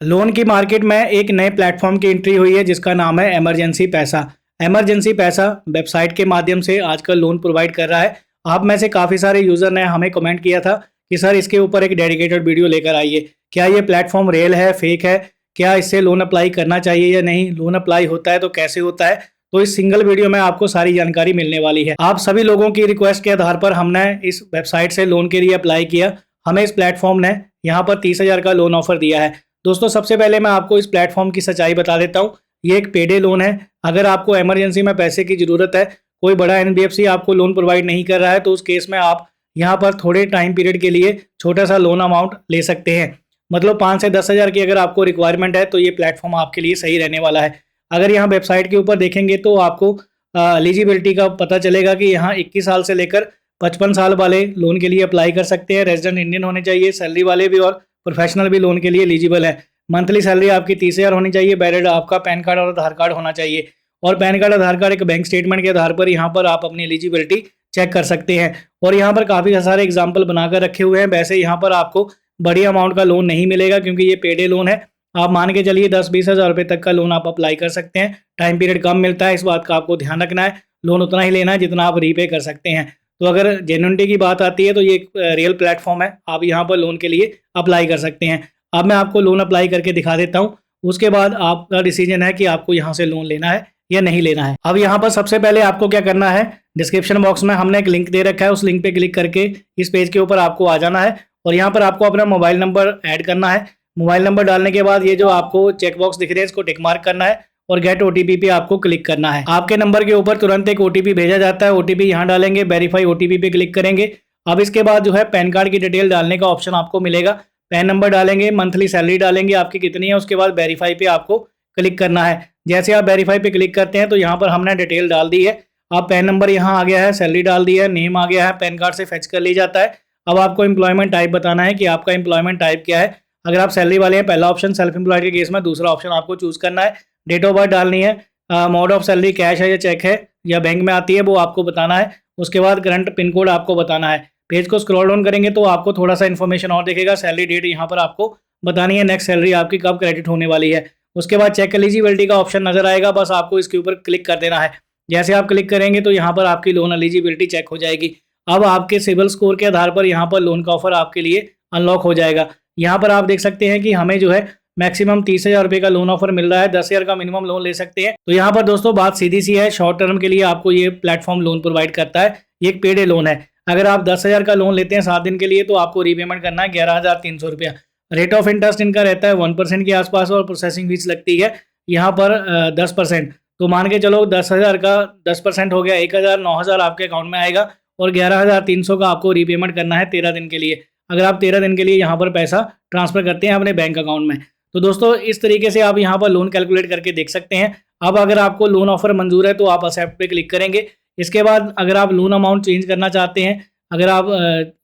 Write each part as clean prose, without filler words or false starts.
Loan की market में एक नए प्लेटफॉर्म की एंट्री हुई है जिसका नाम है इमरजेंसी पैसा। इमरजेंसी पैसा वेबसाइट के माध्यम से आजकल लोन प्रोवाइड कर रहा है। आप में से काफ़ी सारे यूज़र ने हमें कमेंट किया था कि सर इसके ऊपर एक डेडिकेटेड वीडियो लेकर आइए। क्या ये प्लेटफॉर्म रियल है, फेक है? क्या इससे लोन अप्लाई करना चाहिए या नहीं? लोन अप्लाई होता है तो कैसे होता है? तो इस सिंगल वीडियो में आपको सारी जानकारी मिलने वाली है। आप सभी लोगों की रिक्वेस्ट के आधार पर हमने इस वेबसाइट से लोन के लिए अप्लाई किया। हमें इस प्लेटफॉर्म ने यहाँ पर 30,000 का लोन ऑफर दिया है। दोस्तों सबसे पहले मैं आपको इस प्लेटफॉर्म की सच्चाई बता देता हूँ। ये एक पेडे लोन है। अगर आपको इमरजेंसी में पैसे की ज़रूरत है, कोई बड़ा एनबीएफसी आपको लोन प्रोवाइड नहीं कर रहा है, तो उस केस में आप यहाँ पर थोड़े टाइम पीरियड के लिए छोटा सा लोन अमाउंट ले सकते हैं। मतलब 5 से 10,000 की अगर आपको रिक्वायरमेंट है तो ये प्लेटफॉर्म आपके लिए सही रहने वाला है। अगर यहाँ वेबसाइट के ऊपर देखेंगे तो आपको एलिजिबिलिटी का पता चलेगा कि यहाँ 21 साल से लेकर 55 साल वाले लोन के लिए अप्लाई कर सकते हैं। रेजिडेंट इंडियन होने चाहिए, सैलरी वाले भी और प्रोफेशनल भी लोन के लिए एलिजिबल है। मंथली सैलरी आपकी 30,000 होनी चाहिए। वैलिड आपका पैन कार्ड और आधार कार्ड होना चाहिए। और पैन कार्ड आधार कार्ड एक बैंक स्टेटमेंट के आधार पर यहाँ पर आप अपनी एलिजिबिलिटी चेक कर सकते हैं। और यहाँ पर काफ़ी सारे एग्जाम्पल बनाकर रखे हुए हैं। वैसे यहाँ पर आपको बड़ी अमाउंट का लोन नहीं मिलेगा क्योंकि ये पेडे लोन है। आप मान के चलिए 10-20 हज़ार रुपये तक का लोन आप अप्लाई कर सकते हैं। टाइम पीरियड कम मिलता है, इस बात का आपको ध्यान रखना है। लोन उतना ही लेना है जितना आप रीपे कर सकते हैं। तो अगर जेन्युइनिटी की बात आती है तो ये एक रियल प्लेटफॉर्म है। आप यहाँ पर लोन के लिए अप्लाई कर सकते हैं। अब मैं आपको लोन अप्लाई करके दिखा देता हूँ। उसके बाद आपका डिसीजन है कि आपको यहाँ से लोन लेना है या नहीं लेना है। अब यहाँ पर सबसे पहले आपको क्या करना है, डिस्क्रिप्शन बॉक्स में हमने एक लिंक दे रखा है। उस लिंक पे क्लिक करके इस पेज के ऊपर आपको आ जाना है और यहाँ पर आपको अपना मोबाइल नंबर ऐड करना है। मोबाइल नंबर डालने के बाद ये जो आपको चेक बॉक्स दिख रहे हैं इसको टिक मार्क करना है और गेट ओटीपी पे आपको क्लिक करना है। आपके नंबर के ऊपर तुरंत एक ओटीपी भेजा जाता है। ओटीपी यहाँ डालेंगे, वेरीफाई ओटीपी पे क्लिक करेंगे। अब इसके बाद जो है पैन कार्ड की डिटेल डालने का ऑप्शन आपको मिलेगा। पैन नंबर डालेंगे, मंथली सैलरी डालेंगे आपकी कितनी है, उसके बाद वेरीफाई पे आपको क्लिक करना है। जैसे आप वेरीफाई पे क्लिक करते हैं तो यहाँ पर हमने डिटेल डाल दी है। अब पैन नंबर यहाँ आ गया है, सैलरी डाल दी है, नेम आ गया है, पैन कार्ड से फेच कर ली जाता है। अब आपको एम्प्लॉयमेंट टाइप बताना है कि आपका एम्प्लॉयमेंट टाइप क्या है। अगर आप सैलरी वाले हैं पहला ऑप्शन, सेल्फ एम्प्लॉयड के केस में दूसरा ऑप्शन आपको चूज करना है। डेट ऑफ बर्थ डालनी है, मोड ऑफ सैलरी कैश है या चेक है या बैंक में आती है वो आपको बताना है। उसके बाद करंट पिन कोड आपको बताना है। पेज को स्क्रॉल डाउन करेंगे तो आपको थोड़ा सा इन्फॉर्मेशन और दिखेगा। सैलरी डेट यहाँ पर आपको बतानी है, नेक्स्ट सैलरी आपकी कब क्रेडिट होने वाली है। उसके बाद चेक एलिजिबिलिटी का ऑप्शन नजर आएगा, बस आपको इसके ऊपर क्लिक कर देना है। जैसे आप क्लिक करेंगे तो यहाँ पर आपकी लोन एलिजिबिलिटी चेक हो जाएगी। अब आपके सिविल स्कोर के आधार पर यहाँ पर लोन का ऑफर आपके लिए अनलॉक हो जाएगा। यहाँ पर आप देख सकते हैं कि हमें जो है मैक्सिमम 30,000 रुपये का लोन ऑफर मिल रहा है। 10,000 का मिनिमम लोन ले सकते हैं। तो यहाँ पर दोस्तों बात सीधी सी है, शॉर्ट टर्म के लिए आपको ये प्लेटफॉर्म लोन प्रोवाइड करता है। ये एक पेडे लोन है। अगर आप 10,000 का लोन लेते हैं 7 दिन के लिए तो आपको रीपेमेंट करना है 11,300 रुपया। रेट ऑफ इंटरेस्ट इनका रहता है 1% के आसपास और प्रोसेसिंग फीस लगती है यहाँ पर 10%। तो मान के चलो 10,000 का 10% हो गया 1,000, 9,000 आपके अकाउंट में आएगा और 11,300 का आपको रीपेमेंट करना है 13 दिन के लिए। अगर आप 13 दिन के लिए यहाँ पर पैसा ट्रांसफर करते हैं अपने बैंक अकाउंट में। तो दोस्तों इस तरीके से आप यहाँ पर लोन कैलकुलेट करके देख सकते हैं। अब अगर आपको लोन ऑफर मंजूर है तो आप एक्सेप्ट पे क्लिक करेंगे। इसके बाद अगर आप लोन अमाउंट चेंज करना चाहते हैं, अगर आप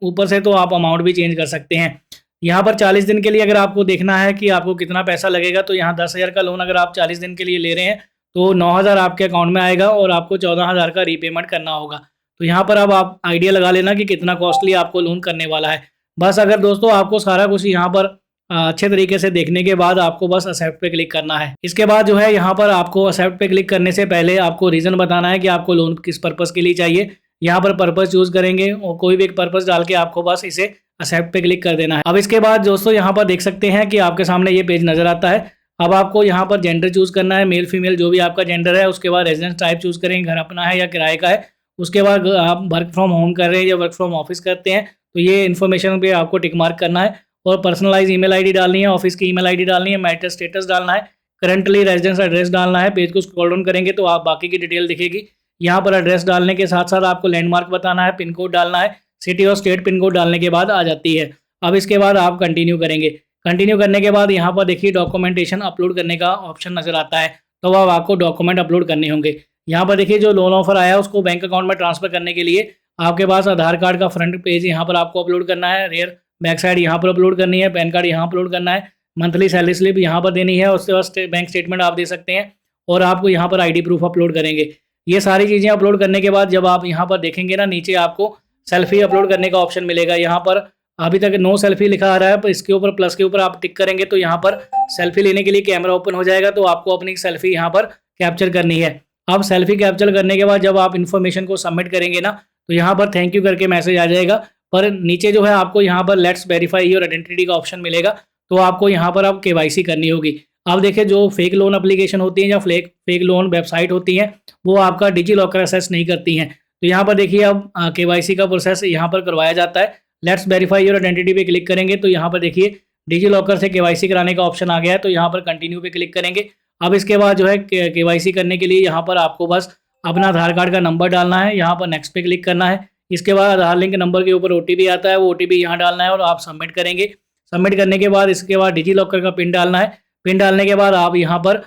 ऊपर से, तो आप अमाउंट भी चेंज कर सकते हैं। यहाँ पर 40 दिन के लिए अगर आपको देखना है कि आपको कितना पैसा लगेगा तो यहाँ 10,000 का लोन अगर आप 40 दिन के लिए ले रहे हैं तो 9,000 आपके अकाउंट में आएगा और आपको 14,000 का रीपेमेंट करना होगा। तो यहाँ पर अब आप आइडिया लगा लेना कि कितना कॉस्टली आपको लोन करने वाला है। बस अगर दोस्तों आपको सारा कुछ यहाँ पर अच्छे तरीके से देखने के बाद आपको बस एक्सेप्ट पे क्लिक करना है। इसके बाद जो है यहाँ पर आपको एक्सेप्ट पे क्लिक करने से पहले आपको रीज़न बताना है कि आपको लोन किस पर्पज़ के लिए चाहिए। यहाँ पर पर्पज़ चूज़ करेंगे और कोई भी एक पर्पज़ डाल के आपको बस इसे एक्सेप्ट पे क्लिक कर देना है। अब इसके बाद दोस्तों यहाँ पर देख सकते हैं कि आपके सामने ये पेज नज़र आता है। अब आपको यहाँ पर जेंडर चूज़ करना है, मेल फीमेल जो भी आपका जेंडर है। उसके बाद रेजिडेंस टाइप चूज़ करेंगे, घर अपना है या किराए का है। उसके बाद आप वर्क फ्रॉम होम कर रहे हैं या वर्क फ्रॉम ऑफिस करते हैं तो ये इन्फॉर्मेशन पे आपको टिक मार्क करना है और पर्सनलाइज ईमेल आईडी डालनी है, ऑफिस की ईमेल आईडी डालनी है, मैरिटल स्टेटस डालना है, करंटली रेजिडेंस एड्रेस डालना है। पेज को स्क्रॉल डाउन करेंगे तो आप बाकी की डिटेल दिखेगी। यहाँ पर एड्रेस डालने के साथ साथ आपको लैंडमार्क बताना है, पिन कोड डालना है, सिटी और स्टेट पिन कोड डालने के बाद आ जाती है। अब इसके बाद आप कंटिन्यू करेंगे। कंटिन्यू करने के बाद यहाँ पर देखिए डॉक्यूमेंटेशन अपलोड करने का ऑप्शन नजर आता है। तो अब आपको डॉक्यूमेंट अपलोड करने होंगे। यहाँ पर देखिए जो लोन ऑफर आया है उसको बैंक अकाउंट में ट्रांसफर करने के लिए आपके पास आधार कार्ड का फ्रंट पेज यहाँ पर आपको अपलोड करना है, रेयर बैक साइड यहाँ पर अपलोड करनी है, पैन कार्ड यहाँ अपलोड करना है, मंथली सैलरी स्लिप यहाँ पर देनी है, उसके बाद बैंक स्टेटमेंट आप दे सकते हैं और आपको यहाँ पर आईडी प्रूफ अपलोड करेंगे। ये सारी चीज़ें अपलोड करने के बाद जब आप यहाँ पर देखेंगे ना नीचे आपको सेल्फी अपलोड करने का ऑप्शन मिलेगा। यहाँ पर अभी तक नो सेल्फी लिखा आ रहा है, पर इसके ऊपर प्लस के ऊपर आप टिक करेंगे तो यहाँ पर सेल्फी लेने के लिए कैमरा ओपन हो जाएगा। तो आपको अपनी सेल्फी यहाँ पर कैप्चर करनी है। अब सेल्फी कैप्चर करने के बाद जब आप इन्फॉर्मेशन को सबमिट करेंगे ना, तो यहाँ पर थैंक यू करके मैसेज आ जाएगा। पर नीचे जो है आपको यहाँ पर लेट्स वेरीफाई योर आइडेंटिटी का ऑप्शन मिलेगा। तो आपको यहाँ पर अब केवाईसी करनी होगी। अब देखिए, जो फेक लोन एप्लीकेशन होती हैं या फेक लोन वेबसाइट होती हैं, वो आपका डिजी लॉकर असेस नहीं करती हैं। तो यहाँ पर देखिए, अब केवाईसी का प्रोसेस यहाँ पर करवाया जाता है। लेट्स वेरीफाई योर आइडेंटिटी पे क्लिक करेंगे तो यहाँ पर देखिए डिजी लॉकर से केवाईसी कराने का ऑप्शन आ गया है। तो यहाँ पर कंटिन्यू पे क्लिक करेंगे। अब इसके बाद जो है केवाईसी करने के लिए यहाँ पर आपको बस अपना आधार कार्ड का नंबर डालना है, यहाँ पर नेक्स्ट पे क्लिक करना है। इसके बाद आधार लिंक नंबर के ऊपर ओटीपी आता है, वो ओटीपी यहाँ डालना है और आप सबमिट करेंगे। सबमिट करने के बाद इसके बाद डिजी लॉकर का पिन डालना है। पिन डालने के बाद आप यहाँ पर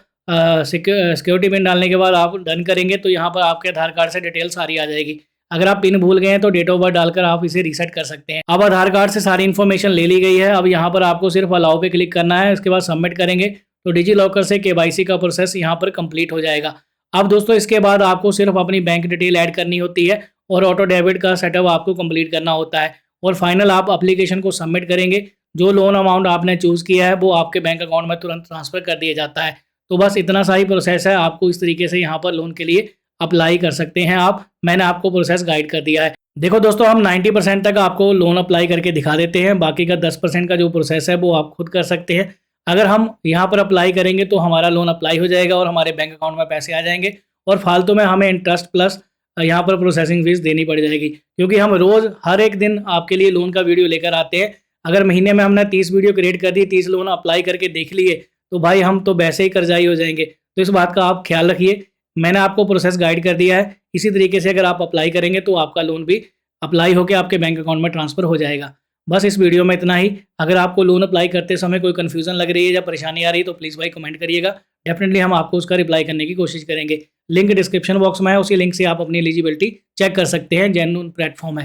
सिक्योरिटी पिन डालने के बाद आप डन करेंगे तो यहाँ पर आपके आधार कार्ड से डिटेल सारी आ जाएगी। अगर आप पिन भूल गए हैं तो डेट ऑफ बर्थ डालकर आप इसे रीसेट कर सकते हैं। अब आधार कार्ड से सारी इन्फॉर्मेशन ले ली गई है। अब यहाँ पर आपको सिर्फ अलाउ पे क्लिक करना है। इसके बाद सबमिट करेंगे तो डिजी लॉकर से केवाईसी का प्रोसेस यहाँ पर कंप्लीट हो जाएगा। अब दोस्तों, इसके बाद आपको सिर्फ अपनी बैंक डिटेल ऐड करनी होती है और ऑटो डेबिट का सेटअप आपको कंप्लीट करना होता है। और फाइनल आप एप्लीकेशन को सबमिट करेंगे। जो लोन अमाउंट आपने चूज़ किया है वो आपके बैंक अकाउंट में तुरंत ट्रांसफ़र कर दिया जाता है। तो बस इतना सा ही प्रोसेस है। आपको इस तरीके से यहाँ पर लोन के लिए अप्लाई कर सकते हैं आप। मैंने आपको प्रोसेस गाइड कर दिया है। देखो दोस्तों, हम 90% तक आपको लोन अप्लाई करके दिखा देते हैं। बाकी का 10% का जो प्रोसेस है वो आप खुद कर सकते हैं। अगर हम यहाँ पर अप्लाई करेंगे तो हमारा लोन अप्लाई हो जाएगा और हमारे बैंक अकाउंट में पैसे आ जाएंगे और फालतू में हमें इंटरेस्ट प्लस यहाँ पर प्रोसेसिंग फीस देनी पड़ जाएगी, क्योंकि हम रोज़ हर एक दिन आपके लिए लोन का वीडियो लेकर आते हैं। अगर महीने में हमने 30 वीडियो क्रिएट कर दी, 30 लोन अप्लाई करके देख लिए, तो भाई हम तो वैसे ही कर्जाई हो जाएंगे। तो इस बात का आप ख्याल रखिए। मैंने आपको प्रोसेस गाइड कर दिया है। इसी तरीके से अगर आप अप्लाई करेंगे तो आपका लोन भी अप्लाई होकर आपके बैंक अकाउंट में ट्रांसफ़र हो जाएगा। बस इस वीडियो में इतना ही। अगर आपको लोन अप्लाई करते समय कोई कन्फ्यूज़न लग रही है या परेशानी आ रही है तो प्लीज़ भाई कमेंट करिएगा। डेफिनेटली हम आपको उसका रिप्लाई करने की कोशिश करेंगे। लिंक डिस्क्रिप्शन बॉक्स में है, उसी लिंक से आप अपनी एलिजिबिलिटी चेक कर सकते हैं। जेन्युइन प्लेटफॉर्म है।